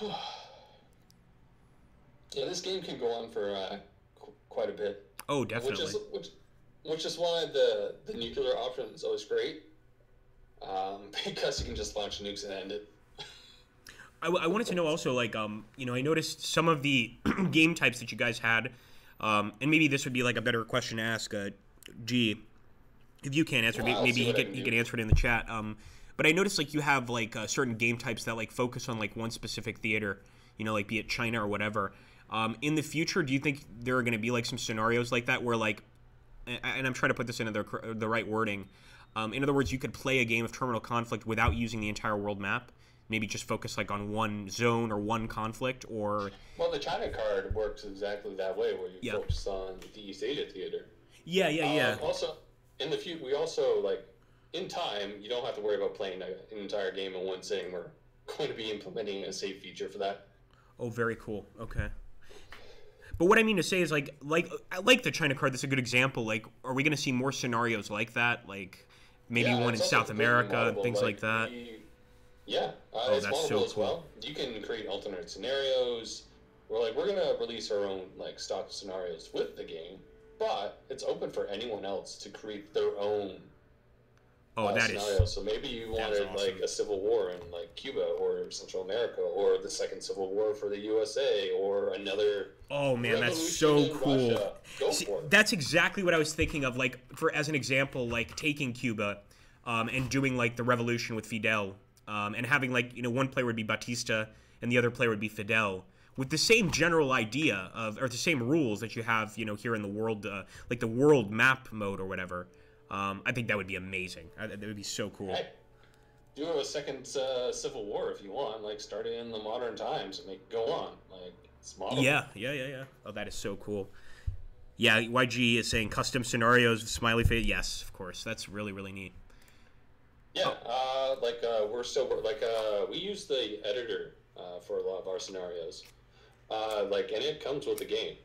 Yeah, this game can go on for quite a bit. Oh, definitely. Which is why the nuclear option is always great. Because you can just launch nukes and end it. I wanted to know also, like, I noticed some of the game types that you guys had, and maybe this would be, like, a better question to ask, G, if you can't answer, maybe he can answer it in the chat. But I noticed, like, you have, like, certain game types that, like, focus on, like, one specific theater, like, be it China or whatever. In the future, do you think there are going to be, like, some scenarios like that where, like, and I'm trying to put this into the right wording, in other words, you could play a game of terminal conflict without using the entire world map? Maybe just focus, like, on one zone or one conflict, or... Well, the China card works exactly that way, where you focus on the East Asia theater. Yeah. Also, in the future, we also, like, in time, you don't have to worry about playing an entire game in one sitting. We're going to be implementing a save feature for that. Oh, very cool. Okay. But what I mean to say is I like the China card. That's a good example. Like, are we going to see more scenarios like that? Like, maybe one in it's also South completely America and moddable, things like that. Yeah, Oh, it's that's moddable so as cool. well. You can create alternate scenarios. We're gonna release our own like stock scenarios with the game, but it's open for anyone else to create their own Oh, that scenario. is So maybe you that is wanted awesome. like a civil war in like Cuba or Central America, or the second civil war for the USA, or another Oh man, that's revolution so in cool. Russia. Go See, for it. that's exactly what I was thinking of. Like, for as an example, like taking Cuba, and doing like the revolution with Fidel, and having like one player would be Batista and the other player would be Fidel, with the same general idea of or the same rules that you have here in the world, like the world map mode or whatever. I think that would be amazing. That would be so cool. Hey, do a second civil war if you want. Like start it in the modern times and make it go on. Like it's modelable. Yeah. Oh, that is so cool. Yeah, YG is saying custom scenarios with smiley face. Yes, of course. That's really, really neat. Yeah, we're still we use the editor for a lot of our scenarios. And it comes with the game.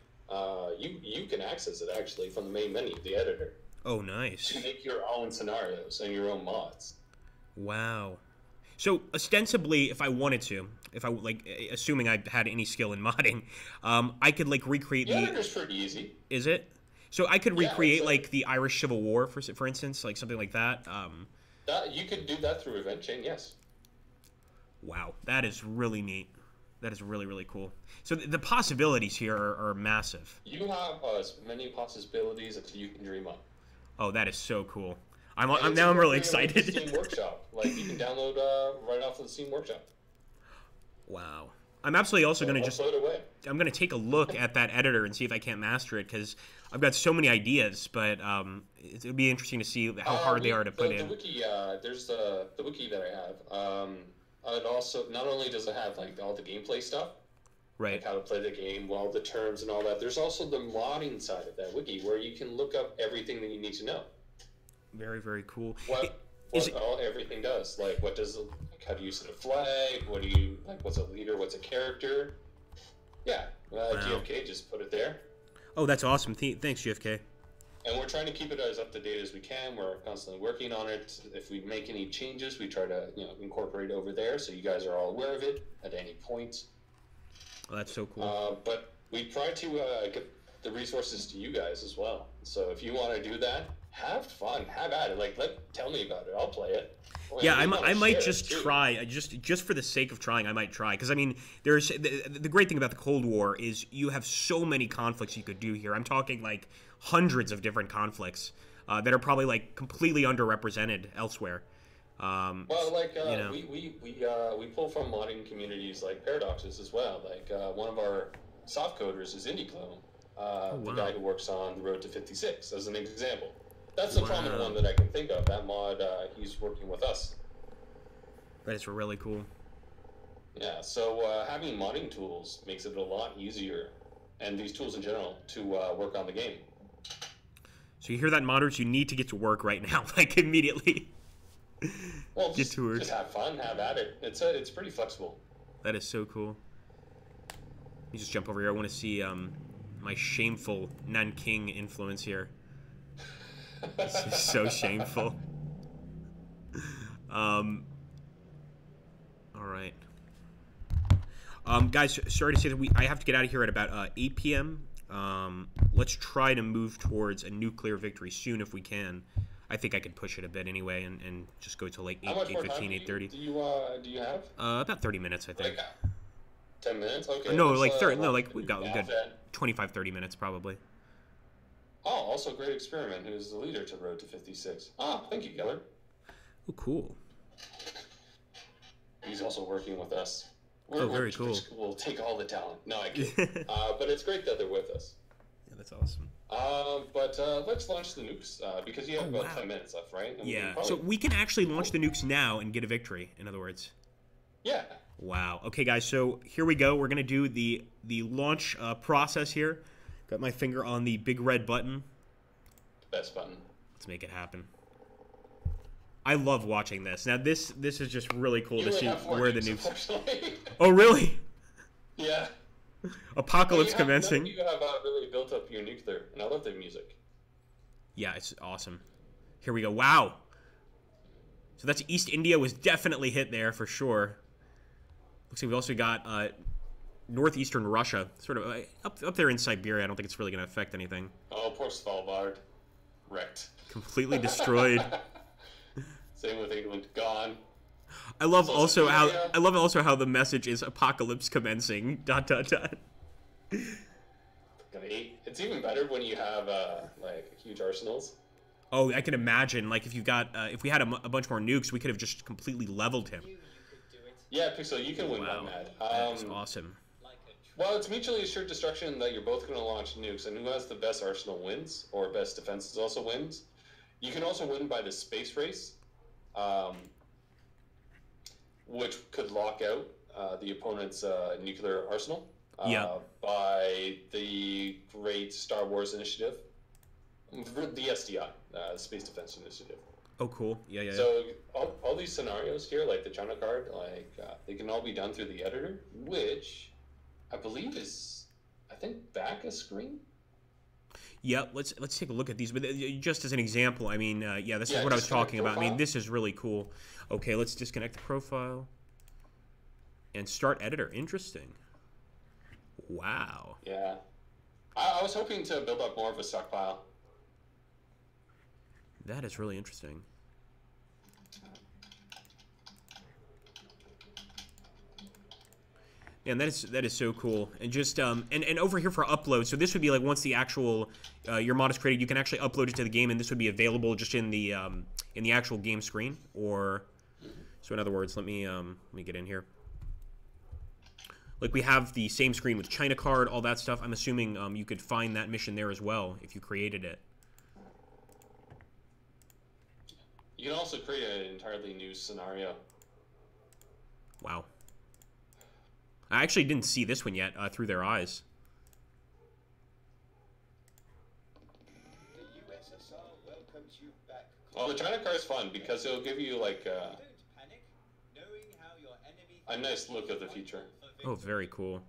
You can access it actually from the main menu, the editor, Oh, nice. to make your own scenarios and your own mods. Wow. So ostensibly, if I wanted to, if I assuming I had any skill in modding, I could like recreate The editor's pretty easy. Is it? So I could Yeah, recreate it's like the Irish Civil War for instance, like something like that. You could do that through Event Chain, yes. Wow, that is really neat. That is really, really cool. So the possibilities here are massive. You have as many possibilities as you can dream up. Oh, that is so cool. And I'm it's now I'm really incorporated with the excited. Steam Workshop. Like you can download right off of the Steam Workshop. Wow. I'm absolutely also going to Upload away. I'm going to take a look at that editor and see if I can't master it because I've got so many ideas, but it'll be interesting to see how hard they are to put in. The wiki, there's the wiki that I have. It also not only does it have like all the gameplay stuff, Right. like how to play the game, all the terms and all that. There's also the modding side of that wiki where you can look up everything that you need to know. Very, very cool. What everything does. Like what does how do you set a flag? What do you like? What's a leader? What's a character? Yeah, GFK just put it there. Oh, that's awesome. Thanks, GFK. And we're trying to keep it as up to date as we can. We're constantly working on it. If we make any changes, we try to incorporate over there so you guys are all aware of it at any point. Oh, that's so cool. But we try to get the resources to you guys as well. So if you want to do that, have fun, have at it. Tell me about it. I'll play it. Yeah, I might just try, just for the sake of trying. I might try because I mean, there's the great thing about the Cold War is you have so many conflicts you could do here. I'm talking like hundreds of different conflicts that are probably like completely underrepresented elsewhere. We pull from modding communities like Paradoxes as well. Like one of our soft coders is IndieClone, the guy who works on the Road to 56, as an example. That's the prominent one that I can think of. That mod, he's working with us. That is really cool. Yeah, so having modding tools makes it a lot easier, and these tools in general, to work on the game. So you hear that, modders? You need to get to work right now, like immediately. Well, just have fun, have at it. It's pretty flexible. That is so cool. Let me just jump over here. I want to see my shameful Nanking influence here. This is so shameful. All right. Guys, sorry to say that I have to get out of here at about 8 p.m. Let's try to move towards a nuclear victory soon if we can. I think I could push it a bit anyway and just go to like 8:15, 8:30. Do you have? About 30 minutes, I think. 10 minutes? Okay. No, like 30. No, like we've got 25, 30 minutes probably. Oh, also Great Experiment, who's the leader to Road to 56. Oh, thank you, Geller. Oh, cool. He's also working with us. Very cool. We'll take all the talent. No, I can't. But it's great that they're with us. Yeah, that's awesome. But let's launch the nukes because you have about 10 minutes left, right? And yeah. So we can actually launch the nukes now and get a victory. In other words. Yeah. Wow. Okay, guys. So here we go. We're gonna do the launch process here. Got my finger on the big red button. Best button. Let's make it happen. I love watching this. Now this is just really cool to see where the nukes. Oh really? Yeah. Apocalypse None commencing. of you have really built up your nuclear, and I love the music. Yeah, it's awesome. Here we go. Wow. So that's East India was definitely hit there for sure. Looks like we also got northeastern Russia, sort of up there in Siberia. I don't think it's really going to affect anything. Oh, poor Svalbard. Wrecked. Completely destroyed. Same with England. Gone. I love also how the message is apocalypse commencing. ... It's even better when you have like huge arsenals. Oh, I can imagine. Like if you've got if we had a bunch more nukes, we could have just completely leveled him. Yeah, Pixel, you can win by mad. That's awesome. Well, it's mutually assured destruction that you're both going to launch nukes, and who has the best arsenal wins, or best defenses also wins. You can also win by the space race, which could lock out the opponent's nuclear arsenal. By the Great Star Wars Initiative, the SDI, Space Defense Initiative. Oh, cool. Yeah. So all these scenarios here, like the China card, like they can all be done through the editor, which I believe is, I think, back a screen. Yeah, let's take a look at these. But just as an example, I mean, this is what I was talking about. I mean, this is really cool. Okay, let's disconnect the profile and start editor. Interesting. Wow. Yeah. I was hoping to build up more of a stockpile. That is really interesting. Man, that is so cool. And just and over here for upload, so this would be like once the actual your mod is created, you can actually upload it to the game, and this would be available just in the actual game screen. Or so in other words, let me get in here. Like we have the same screen with China card, all that stuff. I'm assuming you could find that mission there as well if you created it. You can also create an entirely new scenario. Wow. I actually didn't see this one yet through their eyes. The USSR welcomes you back. Well, the China card is fun because it'll give you like Don't panic, knowing how your enemy a nice look of the future. Oh, very cool.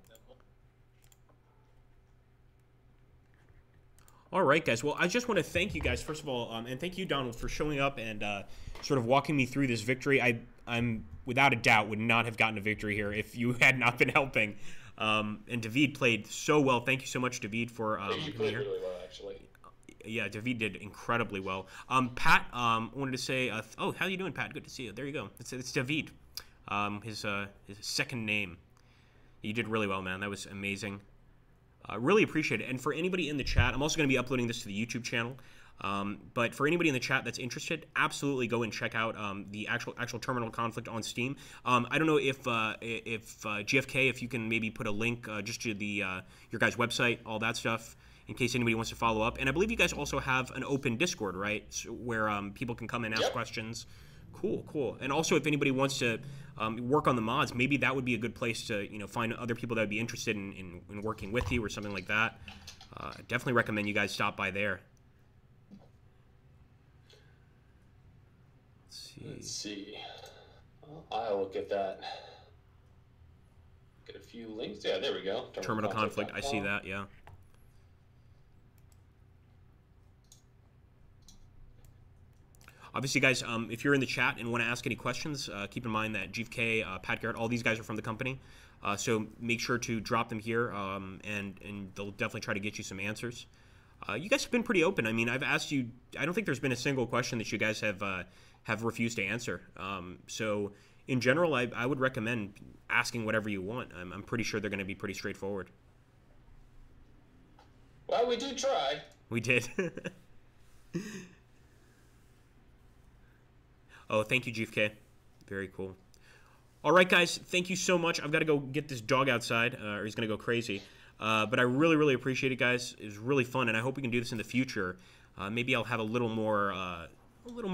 All right, guys. Well, I just want to thank you guys, first of all, and thank you, Donald, for showing up and sort of walking me through this victory. I'm without a doubt, would not have gotten a victory here if you had not been helping. And David played so well. Thank you so much, David, for He played really well, actually. Yeah, David did incredibly well. Pat wanted to say, oh, how you doing, Pat? Good to see you. There you go. It's David, his second name. You did really well, man. That was amazing. Really appreciate it. And for anybody in the chat, I'm also going to be uploading this to the YouTube channel. But for anybody in the chat that's interested, absolutely go and check out the actual terminal conflict on Steam. I don't know if GFK, if you can maybe put a link just to the your guys' website, all that stuff, in case anybody wants to follow up. And I believe you guys also have an open Discord, right, so where people can come and ask questions. Cool. And also, if anybody wants to work on the mods, maybe that would be a good place to find other people that would be interested in working with you or something like that. I definitely recommend you guys stop by there. Let's see. I will get that. Get a few links. Yeah, there we go. Terminal conflict. I see that. Yeah. Obviously, guys, if you're in the chat and want to ask any questions, keep in mind that GFK, Pat Garrett, all these guys are from the company. So make sure to drop them here, and they'll definitely try to get you some answers. You guys have been pretty open. I mean, I've asked you. I don't think there's been a single question that you guys have refused to answer. So in general, I would recommend asking whatever you want. I'm pretty sure they're going to be pretty straightforward. Well, we did try. We did. Oh, thank you, GFK. Very cool. All right, guys, thank you so much. I've got to go get this dog outside, or he's going to go crazy. But I really, really appreciate it, guys. It was really fun, and I hope we can do this in the future. Maybe I'll have a little more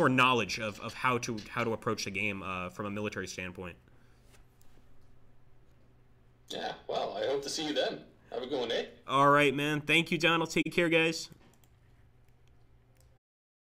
knowledge of how to approach the game from a military standpoint. Yeah, well, I hope to see you then. Have a good one, eh? All right, man. Thank you, Donald. Take care, guys.